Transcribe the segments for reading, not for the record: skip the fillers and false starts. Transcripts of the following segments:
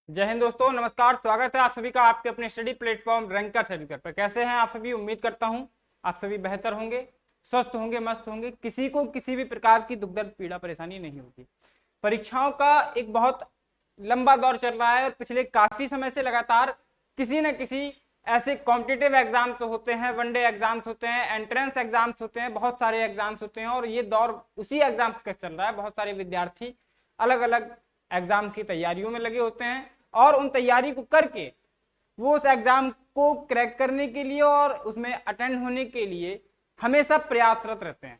जय हिंद दोस्तों, नमस्कार। स्वागत है आप सभी का आपके अपने स्टडी प्लेटफॉर्म रैंकर सर्टिफिकेट पर। कैसे हैं आप सभी? उम्मीद करता हूं आप सभी बेहतर होंगे, स्वस्थ होंगे, मस्त होंगे। किसी को किसी भी प्रकार की दुख दर्द पीड़ा परेशानी नहीं होगी। परीक्षाओं का एक बहुत लंबा दौर चल रहा है और पिछले काफी समय से लगातार किसी न किसी ऐसे कॉम्पिटिटिव एग्जाम्स होते हैं, वनडे एग्जाम्स होते हैं, एंट्रेंस एग्जाम्स होते हैं, बहुत सारे एग्जाम्स होते हैं और ये दौर उसी एग्जाम्स का चल रहा है। बहुत सारे विद्यार्थी अलग अलग एग्जाम्स की तैयारियों में लगे होते हैं और उन तैयारी को करके वो उस एग्जाम को क्रैक करने के लिए और उसमें अटेंड होने के लिए हमेशा प्रयासरत रहते हैं।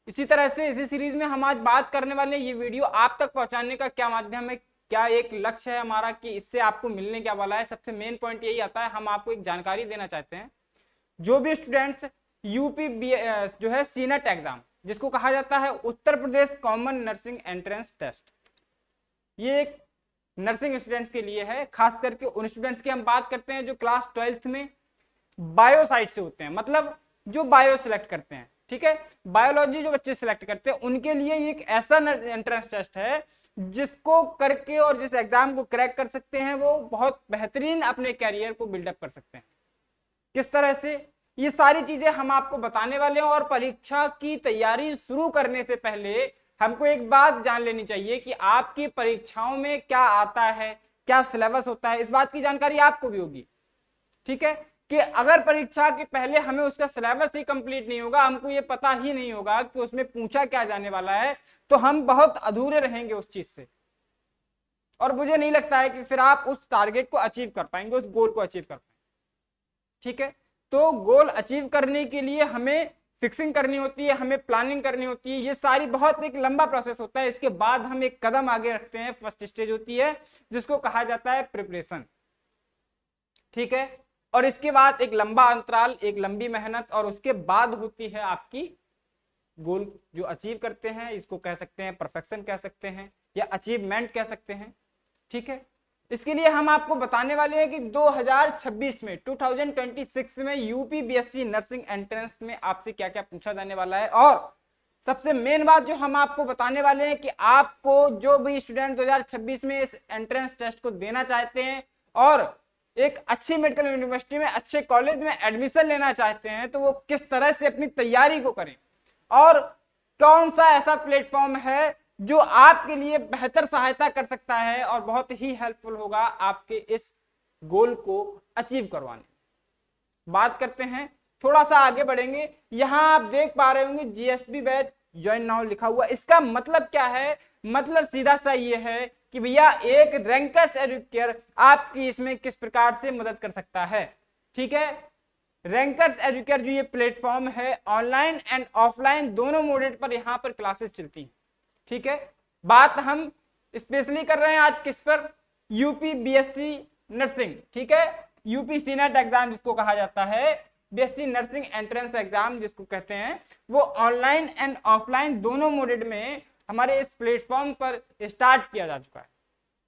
इसी तरह से इसी सीरीज में हम आज बात करने वाले हैं, ये वीडियो आप तक पहुंचाने का क्या माध्यम है, क्या एक लक्ष्य है हमारा कि इससे आपको मिलने क्या वाला है। सबसे मेन पॉइंट यही आता है, हम आपको एक जानकारी देना चाहते हैं। जो भी स्टूडेंट्स यूपी जो है सीनेट एग्जाम, जिसको कहा जाता है Uttar Pradesh common nursing entrance test, ये एक नर्सिंग स्टूडेंट्स के लिए है। खास करके उन स्टूडेंट्स की हम बात करते हैं जो क्लास 12th में बायो साइड से होते हैं, मतलब जो बायो सिलेक्ट करते हैं। ठीक है, बायोलॉजी जो बच्चे सिलेक्ट करते हैं उनके लिए एक ऐसा एंट्रेंस टेस्ट है जिसको करके और जिस एग्जाम को क्रैक कर सकते हैं वो बहुत बेहतरीन अपने कैरियर को बिल्डअप कर सकते हैं। किस तरह से, ये सारी चीजें हम आपको बताने वाले हैं। और परीक्षा की तैयारी शुरू करने से पहले हमको एक बात जान लेनी चाहिए कि आपकी परीक्षाओं में क्या आता है, क्या सिलेबस होता है, इस बात की जानकारी आपको भी होगी। ठीक है, कि अगर परीक्षा के पहले हमें उसका सिलेबस ही कंप्लीट नहीं होगा, हमको ये पता ही नहीं होगा कि उसमें पूछा क्या जाने वाला है, तो हम बहुत अधूरे रहेंगे उस चीज से और मुझे नहीं लगता है कि फिर आप उस टारगेट को अचीव कर पाएंगे, उस गोल को अचीव कर पाएंगे। ठीक है, तो गोल अचीव करने के लिए हमें फिक्सिंग करनी होती है, हमें प्लानिंग करनी होती है। ये सारी बहुत एक लंबा प्रोसेस होता है। इसके बाद हम एक कदम आगे रखते हैं, फर्स्ट स्टेज होती है जिसको कहा जाता है प्रिपरेशन। ठीक है, और इसके बाद एक लंबा अंतराल, एक लंबी मेहनत और उसके बाद होती है आपकी गोल जो अचीव करते हैं। इसको कह सकते हैं परफेक्शन कह सकते हैं या अचीवमेंट कह सकते हैं। ठीक है, इसके लिए हम आपको बताने वाले हैं कि 2026 में 2026 में यूपी बीएससी नर्सिंग एंट्रेंस में आपसे क्या क्या पूछा जाने वाला है। और सबसे मेन बात जो हम आपको बताने वाले हैं कि आपको जो भी स्टूडेंट 2026 में इस एंट्रेंस टेस्ट को देना चाहते हैं और एक अच्छी मेडिकल यूनिवर्सिटी में, अच्छे कॉलेज में एडमिशन लेना चाहते हैं, तो वो किस तरह से अपनी तैयारी को करें और कौन सा ऐसा प्लेटफॉर्म है जो आपके लिए बेहतर सहायता कर सकता है और बहुत ही हेल्पफुल होगा आपके इस गोल को अचीव करवाने। बात करते हैं, थोड़ा सा आगे बढ़ेंगे। यहां आप देख पा रहे होंगे जीएसबी बैच ज्वाइन नाउ लिखा हुआ। इसका मतलब क्या है? मतलब सीधा सा ये है कि भैया एक रैंकर्स एजुकेयर आपकी इसमें किस प्रकार से मदद कर सकता है। ठीक है, रैंकर्स एजुकेयर जो ये प्लेटफॉर्म है, ऑनलाइन एंड ऑफलाइन दोनों मोड पर यहां पर क्लासेस चलती हैं। ठीक है, बात हम स्पेशली कर रहे हैं आज किस पर? UP BSc nursing. ठीक है, यूपी सीनेट एग्जाम जिसको कहा जाता है, बीएससी नर्सिंग एंट्रेंस एग्जाम जिसको कहते हैं, वो ऑनलाइन एंड ऑफलाइन दोनों मोड में हमारे इस प्लेटफॉर्म पर स्टार्ट किया जा चुका है।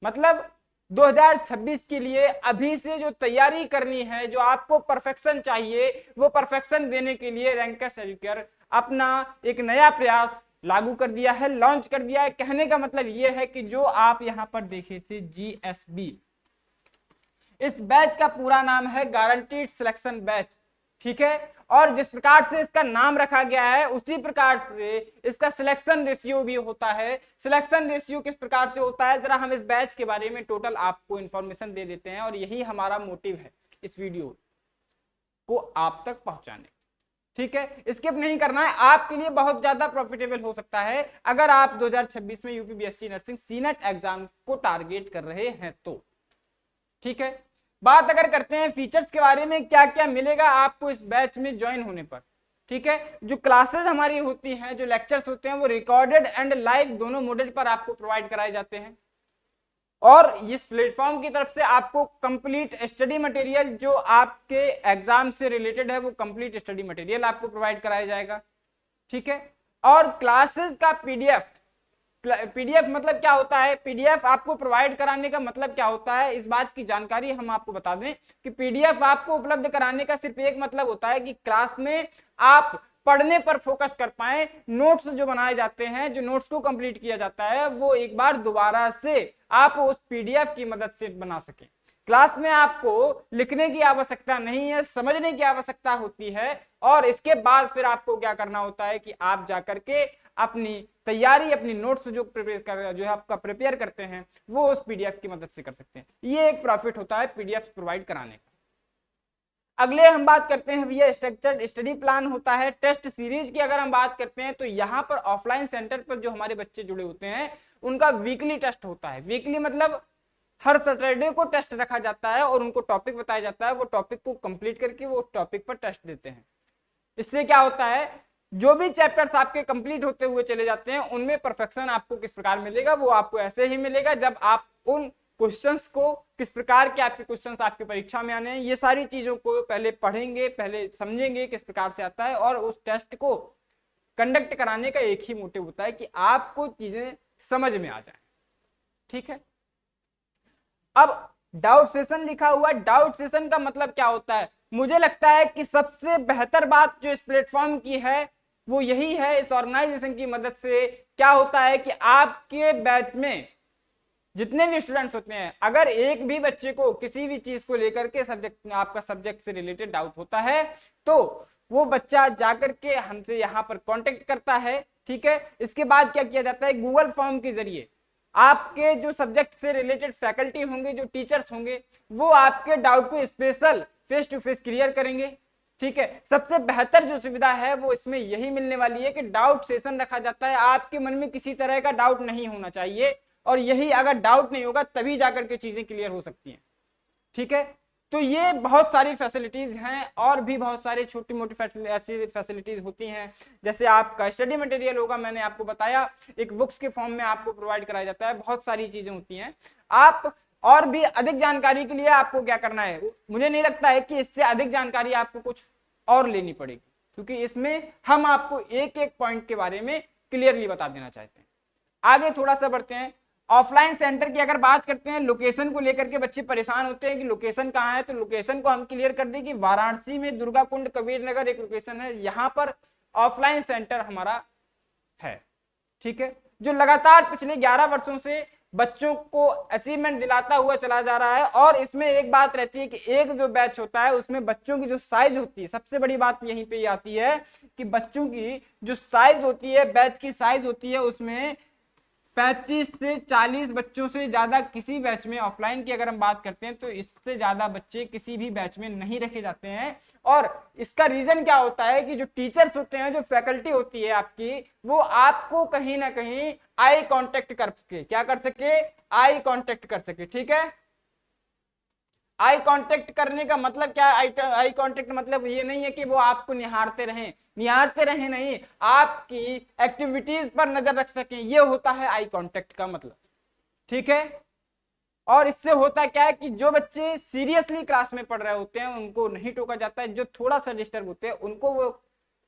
मतलब 2026 के लिए अभी से जो तैयारी करनी है, जो आपको परफेक्शन चाहिए, वो परफेक्शन देने के लिए रैंकर्स एजुकेयर अपना एक नया प्रयास लागू कर दिया है, लॉन्च कर दिया है। कहने का मतलब ये है कि जो आप यहां पर देखे थे जीएसबी, इस बैच का पूरा नाम है गारंटीड सिलेक्शन बैच। ठीक है, और जिस प्रकार से इसका नाम रखा गया है उसी प्रकार से इसका सिलेक्शन रेशियो भी होता है। सिलेक्शन रेशियो किस प्रकार से होता है, जरा हम इस बैच के बारे में टोटल आपको इंफॉर्मेशन दे देते हैं और यही हमारा मोटिव है इस वीडियो को आप तक पहुंचाने। ठीक है, स्किप नहीं करना है, आपके लिए बहुत ज्यादा प्रॉफिटेबल हो सकता है अगर आप 2026 में UP BSc nursing senate exam को टारगेट कर रहे हैं तो। ठीक है, बात अगर करते हैं फीचर्स के बारे में, क्या क्या मिलेगा आपको इस बैच में ज्वाइन होने पर। ठीक है, जो क्लासेस हमारी होती हैं, जो लेक्चर्स होते हैं, वो रिकॉर्डेड एंड लाइव दोनों मोड पर आपको प्रोवाइड कराए जाते हैं। और इस प्लेटफॉर्म की तरफ से आपको कंप्लीट स्टडी मटेरियल जो आपके एग्जाम से रिलेटेड है, वो कंप्लीट स्टडी मटेरियल आपको प्रोवाइड कराया जाएगा। ठीक है, और क्लासेस का पीडीएफ मतलब क्या होता है? पीडीएफ आपको प्रोवाइड कराने का मतलब क्या होता है, इस बात की जानकारी हम आपको बता दें कि पीडीएफ आपको उपलब्ध कराने का सिर्फ एक मतलब होता है कि क्लास में आप पढ़ने पर फोकस कर पाए, नोट्स जो बनाए जाते हैं, जो नोट्स को कंप्लीट किया जाता है, वो एक बार दोबारा से आप उस पीडीएफ की मदद से बना सके। क्लास में आपको लिखने की आवश्यकता नहीं है, समझने की आवश्यकता होती है, और इसके बाद फिर आपको क्या करना होता है कि आप जाकर के अपनी तैयारी, अपनी नोट्स जो आपका प्रिपेयर करते हैं, वो उस पीडीएफ की मदद से कर सकते हैं। ये एक प्रॉफिट होता है पीडीएफ प्रोवाइड कराने का। अगले हम बात करते हैं भैया स्ट्रक्चर्ड स्टडी प्लान होता है। टेस्ट सीरीज की अगर हम बात करते हैं तो यहाँ पर ऑफलाइन सेंटर पर जो हमारे बच्चे जुड़े होते हैं उनका वीकली टेस्ट होता है। वीकली मतलब हर सैटरडे को टेस्ट रखा जाता है और उनको टॉपिक बताया जाता है, वो टॉपिक को कंप्लीट करके वो उस टॉपिक पर टेस्ट देते हैं। इससे क्या होता है, जो भी चैप्टर्स आपके कंप्लीट होते हुए चले जाते हैं उनमें परफेक्शन आपको किस प्रकार मिलेगा, वो आपको ऐसे ही मिलेगा जब आप उन क्वेश्चंस को, किस प्रकार के आपके क्वेश्चंस आपकी परीक्षा में आने हैं, ये सारी चीजों को पहले पढ़ेंगे, पहले समझेंगे किस प्रकार से आता है, और उस टेस्ट को कंडक्ट कराने का एक ही मोटिव होता है कि आपको चीजें समझ में आ जाए। ठीक है, अब डाउट सेशन लिखा हुआ है। डाउट सेशन का मतलब क्या होता है, मुझे लगता है कि सबसे बेहतर बात जो इस प्लेटफॉर्म की है वो यही है। इस ऑर्गेनाइजेशन की मदद से क्या होता है कि आपके बैच में जितने भी स्टूडेंट्स होते हैं, अगर एक भी बच्चे को किसी भी चीज को लेकर के सब्जेक्ट, आपका सब्जेक्ट से रिलेटेड डाउट होता है, तो वो बच्चा जाकर के हमसे यहाँ पर कांटेक्ट करता है। ठीक है, इसके बाद क्या किया जाता है, गूगल फॉर्म के जरिए आपके जो सब्जेक्ट से रिलेटेड फैकल्टी होंगे, जो टीचर्स होंगे, वो आपके डाउट को special face to face clear करेंगे। ठीक है, सबसे बेहतर जो सुविधा है वो इसमें यही मिलने वाली है कि डाउट सेशन रखा जाता है। आपके मन में किसी तरह का डाउट नहीं होना चाहिए, और यही अगर डाउट नहीं होगा तभी जाकर के चीजें क्लियर हो सकती हैं। ठीक है, तो ये बहुत सारी फैसिलिटीज हैं, और भी बहुत सारी छोटी मोटी ऐसी फैसिलिटीज होती हैं, जैसे आपका स्टडी मटेरियल होगा, मैंने आपको बताया एक बुक्स के फॉर्म में आपको प्रोवाइड कराया जाता है, बहुत सारी चीजें होती हैं। आप और भी अधिक जानकारी के लिए आपको क्या करना है, मुझे नहीं लगता है कि इससे अधिक जानकारी आपको कुछ और लेनी पड़ेगी, क्योंकि इसमें हम आपको एक एक पॉइंट के बारे में क्लियरली बता देना चाहते हैं। आगे थोड़ा सा बढ़ते हैं। ऑफलाइन सेंटर की अगर बात करते हैं, लोकेशन को लेकर के बच्चे परेशान होते हैं कि लोकेशन कहाँ है, तो लोकेशन को हम क्लियर कर दें कि वाराणसी में दुर्गा कुंड कबीर नगर एक लोकेशन है, यहाँ पर ऑफलाइन सेंटर हमारा है। ठीक है, जो लगातार पिछले 11 वर्षों से बच्चों को अचीवमेंट दिलाता हुआ चला जा रहा है। और इसमें एक बात रहती है कि एक जो बैच होता है उसमें बच्चों की जो साइज होती है, सबसे बड़ी बात यहीं पे आती है कि बच्चों की जो साइज होती है, बैच की साइज होती है, उसमें 35 से 40 बच्चों से ज्यादा किसी बैच में, ऑफलाइन की अगर हम बात करते हैं तो इससे ज्यादा बच्चे किसी भी बैच में नहीं रखे जाते हैं। और इसका रीजन क्या होता है कि जो टीचर्स होते हैं, जो फैकल्टी होती है आपकी, वो आपको कहीं ना कहीं आई कांटेक्ट कर सके, क्या कर सके, आई कांटेक्ट कर सके। ठीक है, आई कांटेक्ट करने का मतलब क्या है, आई कांटेक्ट मतलब ये नहीं है कि वो आपको निहारते रहें, नहीं, आपकी एक्टिविटीज पर नजर रख सकें, ये होता है आई कांटेक्ट का मतलब। ठीक है, और इससे होता क्या है कि जो बच्चे सीरियसली क्लास में पढ़ रहे होते हैं उनको नहीं टोका जाता है, जो थोड़ा सा डिस्टर्ब होते हैं उनको वो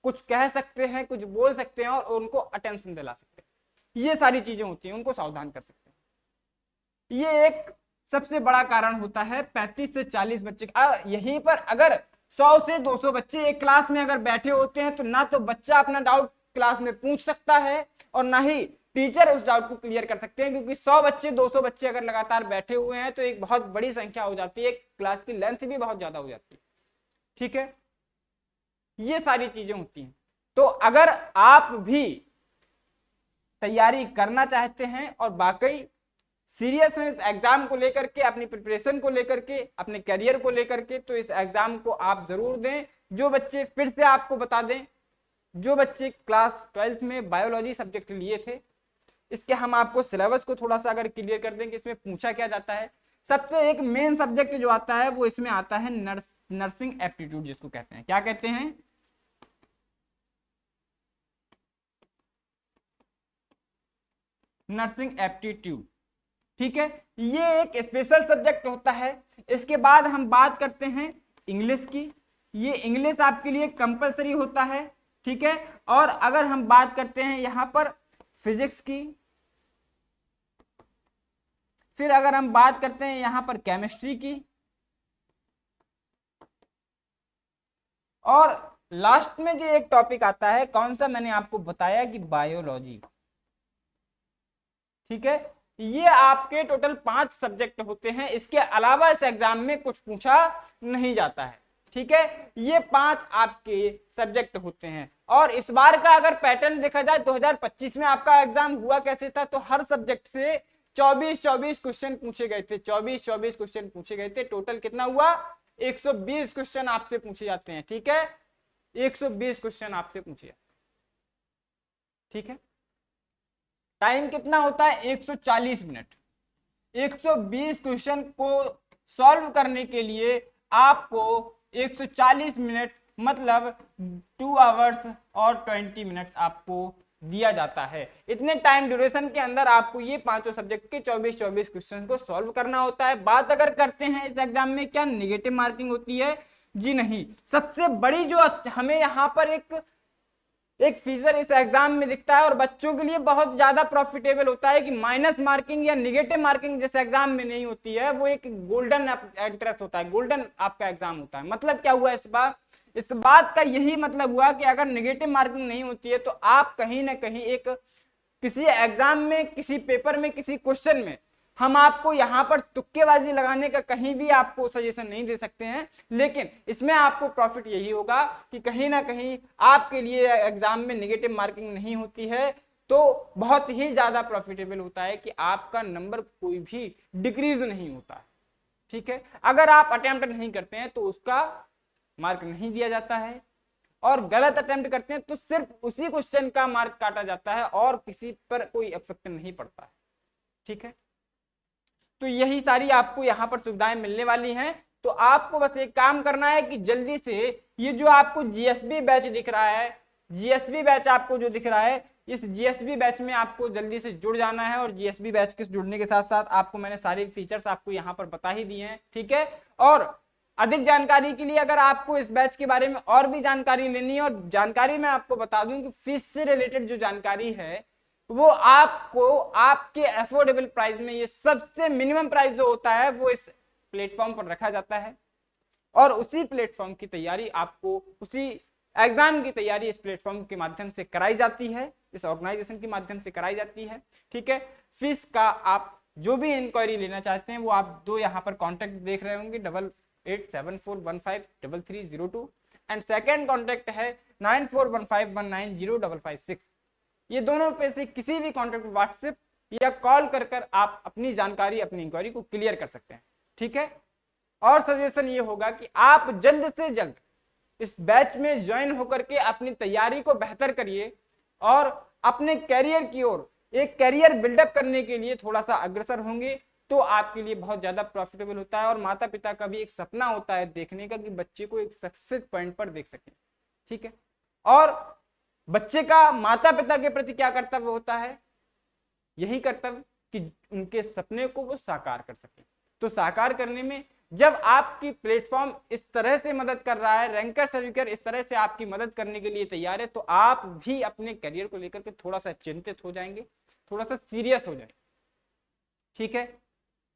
कुछ कह सकते हैं, कुछ बोल सकते हैं, और उनको अटेंशन दिला सकते हैं। ये सारी चीजें होती हैं, उनको सावधान कर सकते हैं। ये एक सबसे बड़ा कारण होता है 35 से 40 बच्चे। यहीं पर अगर 100 से 200 बच्चे एक क्लास में अगर बैठे होते हैं तो ना तो बच्चा अपना डाउट क्लास में पूछ सकता है और ना ही टीचर उस डाउट को क्लियर कर सकते हैं, क्योंकि 100 बच्चे 200 बच्चे अगर लगातार बैठे हुए हैं तो एक बहुत बड़ी संख्या हो जाती है, क्लास की लेंथ भी बहुत ज्यादा हो जाती है। ठीक है, ये सारी चीजें होती हैं। तो अगर आप भी तैयारी करना चाहते हैं और वाकई सीरियस है इस एग्जाम को लेकर के, अपनी प्रिपरेशन को लेकर के, अपने करियर को लेकर के, तो इस एग्जाम को आप जरूर दें। जो बच्चे, फिर से आपको बता दें, जो बच्चे क्लास 12th में बायोलॉजी सब्जेक्ट लिए थे, इसके हम आपको सिलेबस को थोड़ा सा अगर क्लियर कर दें कि इसमें पूछा क्या जाता है। सबसे एक मेन सब्जेक्ट जो आता है वो इसमें आता है नर्सिंग एप्टीट्यूड, जिसको कहते हैं, क्या कहते हैं, नर्सिंग एप्टीट्यूड। ठीक है, ये एक स्पेशल सब्जेक्ट होता है। इसके बाद हम बात करते हैं इंग्लिश की। ये इंग्लिश आपके लिए कंपलसरी होता है। ठीक है, और अगर हम बात करते हैं यहां पर फिजिक्स की, फिर अगर हम बात करते हैं यहां पर केमिस्ट्री की, और लास्ट में जो एक टॉपिक आता है कौन सा, मैंने आपको बताया कि बायोलॉजी। ठीक है, ये आपके टोटल 5 सब्जेक्ट होते हैं, इसके अलावा इस एग्जाम में कुछ पूछा नहीं जाता है। ठीक है, ये 5 आपके सब्जेक्ट होते हैं। और इस बार का अगर पैटर्न देखा जाए 2025 में आपका एग्जाम हुआ कैसे था, तो हर सब्जेक्ट से 24 क्वेश्चन पूछे गए थे। 24 क्वेश्चन पूछे गए थे। टोटल कितना हुआ, 120 क्वेश्चन आपसे पूछे जाते हैं। ठीक है, 120 क्वेश्चन आपसे पूछे। ठीक है, टाइम कितना होता है, 140 मिनट। 120 क्वेश्चन को सॉल्व करने के लिए आपको 140 मिनट मतलब 2 आवर्स और 20 मिनट्स आपको दिया जाता है। इतने टाइम ड्यूरेशन के अंदर आपको ये पांचों सब्जेक्ट के 24 क्वेश्चन को सॉल्व करना होता है। बात अगर करते हैं इस एग्जाम में क्या नेगेटिव मार्किंग होती है, जी नहीं। सबसे बड़ी जो हमें यहाँ पर एक फीचर इस एग्जाम में दिखता है और बच्चों के लिए बहुत ज्यादा प्रॉफिटेबल होता है कि माइनस मार्किंग या निगेटिव मार्किंग जिस एग्जाम में नहीं होती है, वो एक गोल्डन एंट्रेंस होता है, गोल्डन आपका एग्जाम होता है। मतलब क्या हुआ इस बार, इस बात का यही मतलब हुआ कि अगर निगेटिव मार्किंग नहीं होती है तो आप कहीं ना कहीं एक किसी एग्जाम में, किसी पेपर में, किसी क्वेश्चन में हम आपको यहाँ पर तुक्केबाजी लगाने का कहीं भी आपको सजेशन नहीं दे सकते हैं, लेकिन इसमें आपको प्रॉफिट यही होगा कि कहीं ना कहीं आपके लिए एग्जाम में नेगेटिव मार्किंग नहीं होती है, तो बहुत ही ज्यादा प्रॉफिटेबल होता है कि आपका नंबर कोई भी डिक्रीज नहीं होता है। ठीक है, अगर आप अटेम्प्ट नहीं करते हैं तो उसका मार्क नहीं दिया जाता है, और गलत अटेम्प्ट करते हैं तो सिर्फ उसी क्वेश्चन का मार्क काटा जाता है और किसी पर कोई इफेक्ट नहीं पड़ता है। ठीक है, तो यही सारी आपको यहाँ पर सुविधाएं मिलने वाली हैं। तो आपको बस एक काम करना है कि जल्दी से ये जो आपको जीएसबी बैच दिख रहा है, जीएसबी बैच आपको जो दिख रहा है, इस जीएसबी बैच में आपको जल्दी से जुड़ जाना है। और जीएसबी बैच के जुड़ने के साथ साथ आपको मैंने सारे फीचर्स आपको यहाँ पर बता ही दिए हैं। ठीक है, और अधिक जानकारी के लिए अगर आपको इस बैच के बारे में और भी जानकारी लेनी है, और जानकारी मैं आपको बता दूं कि फीस से रिलेटेड जो जानकारी है वो आपको आपके अफोर्डेबल प्राइस में, ये सबसे मिनिमम प्राइस जो होता है वो इस प्लेटफॉर्म पर रखा जाता है, और उसी प्लेटफॉर्म की तैयारी आपको, उसी एग्जाम की तैयारी इस प्लेटफॉर्म के माध्यम से कराई जाती है, इस ऑर्गेनाइजेशन के माध्यम से कराई जाती है। ठीक है, फीस का आप जो भी इंक्वायरी लेना चाहते हैं वो आप दो यहाँ पर कॉन्टेक्ट देख रहे होंगे, 8874153302, एंड सेकेंड कॉन्टेक्ट है 9415190556। ये दोनों पे से किसी भी कॉन्टेक्ट व्हाट्सएप या कॉल कर आप अपनी जानकारी, अपनी इंक्वायरी को क्लियर कर सकते हैं। ठीक है, और सजेशन ये होगा कि आप जल्द से जल्द इस बैच में ज्वाइन होकर के अपनी तैयारी को बेहतर करिए और अपने कैरियर की ओर, एक कैरियर बिल्डअप करने के लिए थोड़ा सा अग्रसर होंगे तो आपके लिए बहुत ज्यादा प्रॉफिटेबल होता है। और माता पिता का भी एक सपना होता है देखने का कि बच्चे को एक सक्सेस पॉइंट पर देख सके। ठीक है, और बच्चे का माता पिता के प्रति क्या कर्तव्य होता है, यही कर्तव्य कि उनके सपने को वो साकार कर सके। तो साकार करने में जब आपकी प्लेटफॉर्म इस तरह से मदद कर रहा है, रैंकर सर्विकर इस तरह से आपकी मदद करने के लिए तैयार है, तो आप भी अपने करियर को लेकर के थोड़ा सा चिंतित हो जाएंगे, थोड़ा सा सीरियस हो जाएंगे। ठीक है,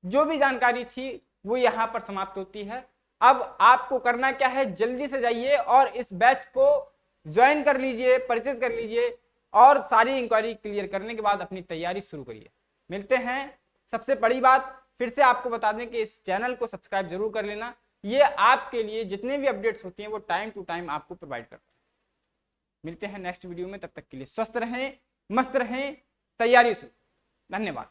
जो भी जानकारी थी वो यहाँ पर समाप्त होती है। अब आपको करना क्या है, जल्दी से जाइए और इस बैच को ज्वाइन कर लीजिए, परचेज कर लीजिए, और सारी इंक्वायरी क्लियर करने के बाद अपनी तैयारी शुरू करिए। मिलते हैं। सबसे बड़ी बात फिर से आपको बता दें कि इस चैनल को सब्सक्राइब जरूर कर लेना, ये आपके लिए जितने भी अपडेट्स होती हैं वो टाइम टू टाइम आपको प्रोवाइड करता है। मिलते हैं नेक्स्ट वीडियो में, तब तक के लिए स्वस्थ रहें, मस्त रहें, तैयारी शुरू। धन्यवाद।